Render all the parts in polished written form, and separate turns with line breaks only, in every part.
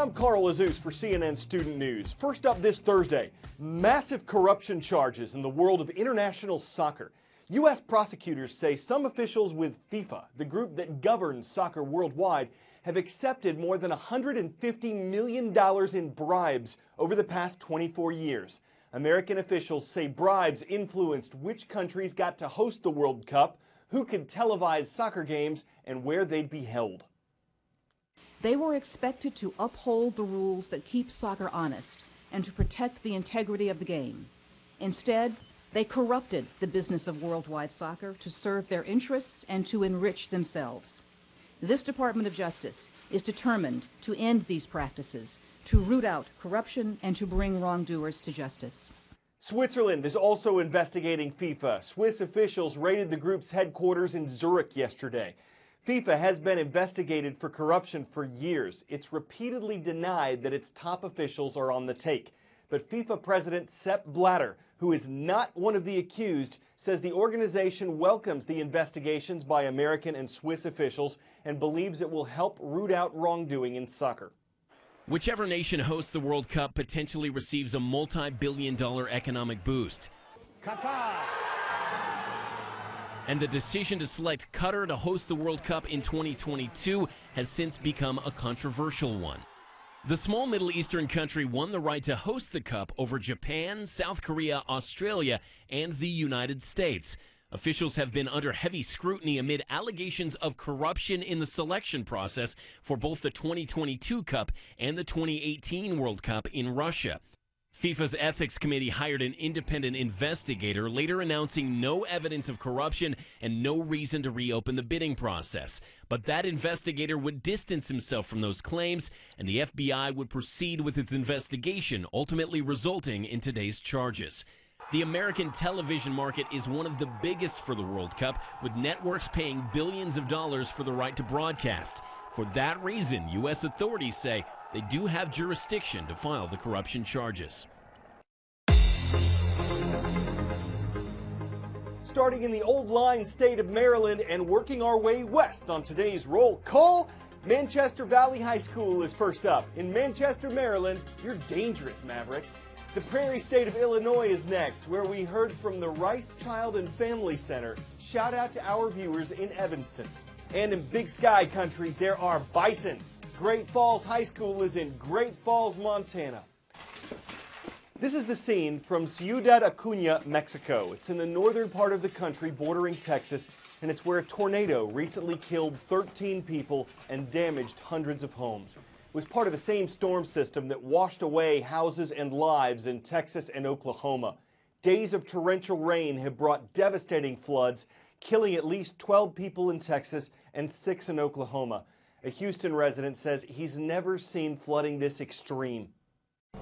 I'm Carl Azus for CNN Student News. First up this Thursday, massive corruption charges in the world of international soccer. U.S. prosecutors say some officials with FIFA, the group that governs soccer worldwide, have accepted more than $150 million in bribes over the past 24 years. American officials say bribes influenced which countries got to host the World Cup, who could televise soccer games, and where they'd be held.
They were expected to uphold the rules that keep soccer honest and to protect the integrity of the game. Instead, they corrupted the business of worldwide soccer to serve their interests and to enrich themselves. This Department of Justice is determined to end these practices, to root out corruption, and to bring wrongdoers to justice.
Switzerland is also investigating FIFA. Swiss officials raided the group's headquarters in Zurich yesterday. FIFA has been investigated for corruption for years. It's repeatedly denied that its top officials are on the take. But FIFA President Sepp Blatter, who is not one of the accused, says the organization welcomes the investigations by American and Swiss officials and believes it will help root out wrongdoing in soccer.
Whichever nation hosts the World Cup potentially receives a multi-billion-dollar economic boost.
Qatar.
And the decision to select Qatar to host the World Cup in 2022 has since become a controversial one. The small Middle Eastern country won the right to host the Cup over Japan, South Korea, Australia, and the United States. Officials have been under heavy scrutiny amid allegations of corruption in the selection process for both the 2022 Cup and the 2018 World Cup in Russia. FIFA's ethics committee hired an independent investigator, later announcing no evidence of corruption and no reason to reopen the bidding process. But that investigator would distance himself from those claims, and the FBI would proceed with its investigation, ultimately resulting in today's charges. The American television market is one of the biggest for the World Cup, with networks paying billions of dollars for the right to broadcast. For that reason, U.S. authorities say they do have jurisdiction to file the corruption charges.
Starting in the old line state of Maryland and working our way west on today's roll call, Manchester Valley High School is first up. In Manchester, Maryland, you're dangerous, Mavericks. The prairie state of Illinois is next, where we heard from the Rice Child and Family Center. Shout out to our viewers in Evanston. And in Big Sky country, there are bison. Great Falls High School is in Great Falls, Montana. This is the scene from Ciudad Acuña, Mexico. It's in the northern part of the country bordering Texas, and it's where a tornado recently killed 13 people and damaged hundreds of homes. It was part of the same storm system that washed away houses and lives in Texas and Oklahoma. Days of torrential rain have brought devastating floods, killing at least 12 people in Texas and 6 in Oklahoma. A Houston resident says he's never seen flooding this extreme.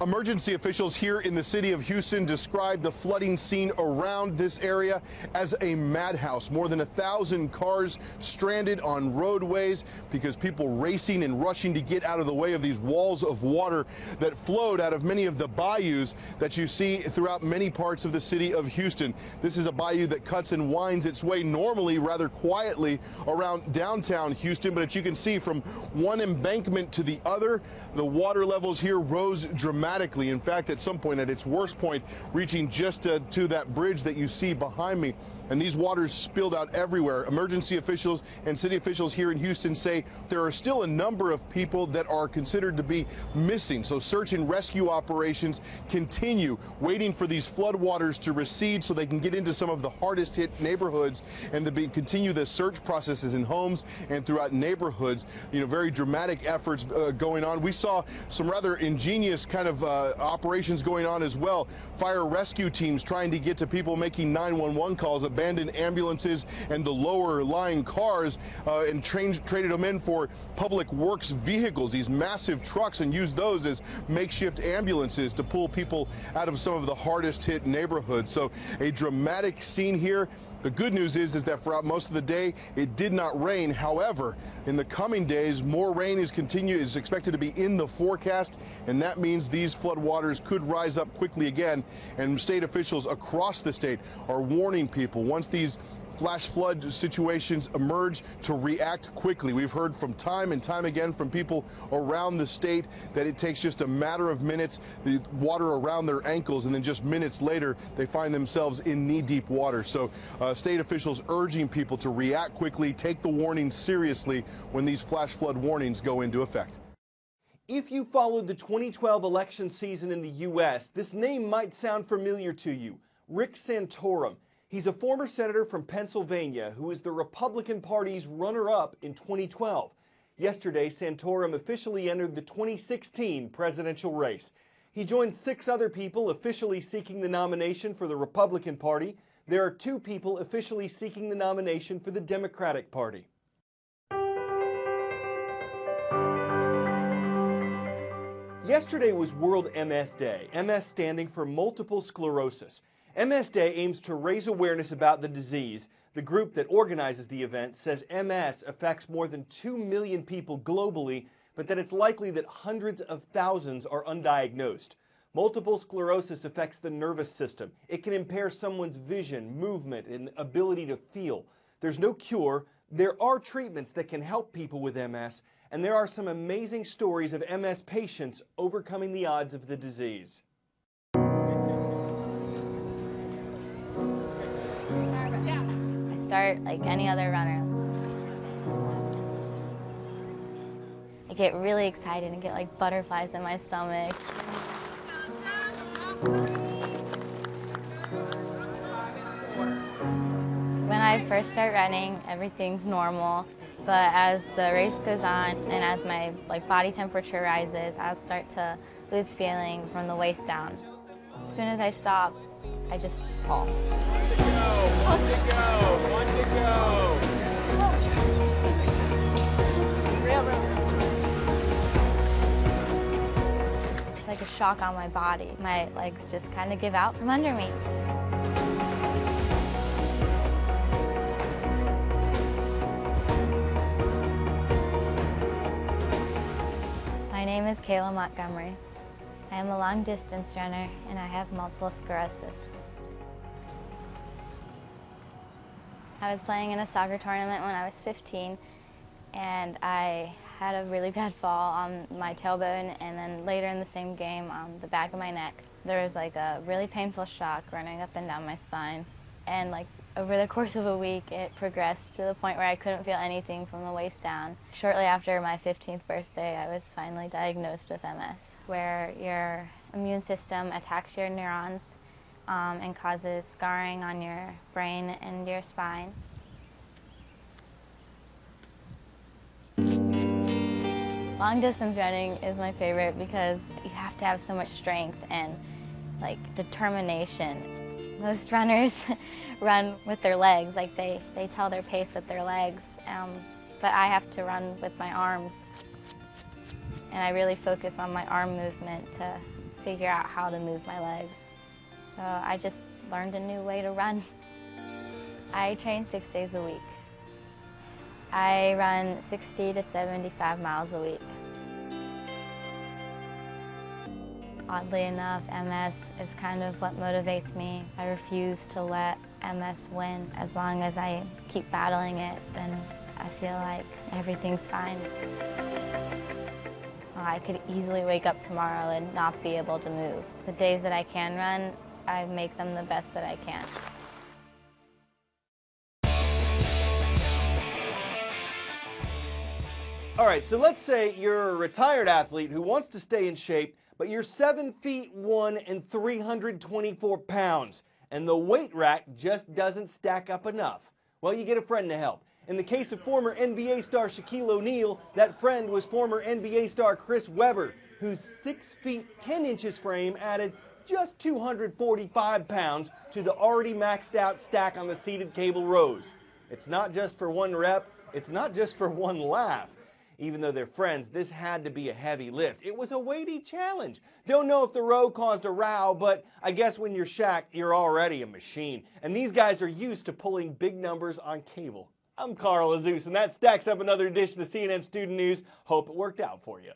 Emergency officials here in the city of Houston described the flooding scene around this area as a madhouse. More than 1,000 cars stranded on roadways because people racing and rushing to get out of the way of these walls of water that flowed out of many of the bayous that you see throughout many parts of the city of Houston. This is a bayou that cuts and winds its way normally rather quietly around downtown Houston, but as you can see from one embankment to the other, the water levels here rose dramatically. In fact, at some point, at its worst point, reaching just to that bridge that you see behind me. And these waters spilled out everywhere. Emergency officials and city officials here in Houston say there are still a number of people that are considered to be missing. So search and rescue operations continue, waiting for these floodwaters to recede so they can get into some of the hardest hit neighborhoods and to continue the search processes in homes and throughout neighborhoods. You know, very dramatic efforts going on. We saw some rather ingenious kind of operations going on as well. Fire rescue teams trying to get to people making 911 calls, abandoned ambulances and the lower lying cars, and traded them in for public works vehicles, these massive trucks, and used those as makeshift ambulances to pull people out of some of the hardest hit neighborhoods. So a dramatic scene here. The good news is that throughout most of the day, it did not rain. However, in the coming days, more rain is expected to be in the forecast, and that means these these floodwaters could rise up quickly again, and state officials across the state are warning people once these flash flood situations emerge to react quickly. We've heard from time and time again from people around the state that it takes just a matter of minutes, the water around their ankles, and then just minutes later they find themselves in knee-deep water. So state officials urging people to react quickly, take the warning seriously when these flash flood warnings go into effect.
If you followed the 2012 election season in the U.S., this name might sound familiar to you. Rick Santorum. He's a former senator from Pennsylvania who is the Republican Party's runner-up in 2012. Yesterday, Santorum officially entered the 2016 presidential race. He joined 6 other people officially seeking the nomination for the Republican Party. There are 2 people officially seeking the nomination for the Democratic Party. Yesterday was World MS Day, MS standing for multiple sclerosis. MS Day aims to raise awareness about the disease. The group that organizes the event says MS affects more than 2 million people globally, but that it's likely that hundreds of thousands are undiagnosed. Multiple sclerosis affects the nervous system. It can impair someone's vision, movement, and ability to feel. There's no cure. There are treatments that can help people with MS, and there are some amazing stories of MS patients overcoming the odds of the disease.
Start like any other runner. I get really excited and get like butterflies in my stomach. When I first start running, everything's normal, but as the race goes on and as my body temperature rises, I'll start to lose feeling from the waist down. As soon as I stop, I just fall.
One to go, one to go.
It's like a shock on my body. My legs just kind of give out from under me. My name is Kayla Montgomery. I am a long-distance runner, and I have multiple sclerosis. I was playing in a soccer tournament when I was 15, and I had a really bad fall on my tailbone, and then later in the same game on the back of my neck. There was a really painful shock running up and down my spine, and over the course of a week it progressed to the point where I couldn't feel anything from the waist down. Shortly after my 15th birthday, I was finally diagnosed with MS, where your immune system attacks your neurons and causes scarring on your brain and your spine. Long distance running is my favorite because you have to have so much strength and determination. Most runners run with their legs, they tell their pace with their legs, but I have to run with my arms. And I really focus on my arm movement to figure out how to move my legs. So I just learned a new way to run. I train 6 days a week. I run 60 to 75 miles a week. Oddly enough, MS is kind of what motivates me. I refuse to let MS win. As long as I keep battling it, then I feel like everything's fine. I could easily wake up tomorrow and not be able to move. The days that I can run, I make them the best that I can.
All right, so let's say you're a retired athlete who wants to stay in shape, but you're 7'1" and 324 pounds, and the weight rack just doesn't stack up enough. Well, you get a friend to help. In the case of former NBA star Shaquille O'Neal, that friend was former NBA star Chris Webber, whose 6 feet 10 inches frame added just 245 pounds to the already maxed out stack on the seated cable rows. It's not just for one rep, it's not just for one laugh. Even though they're friends, this had to be a heavy lift. It was a weighty challenge. Don't know if the row caused a row, but I guess when you're Shaq, you're already a machine. And these guys are used to pulling big numbers on cable. I'm Carl Azus, and that stacks up another edition of CNN Student News. Hope it worked out for you.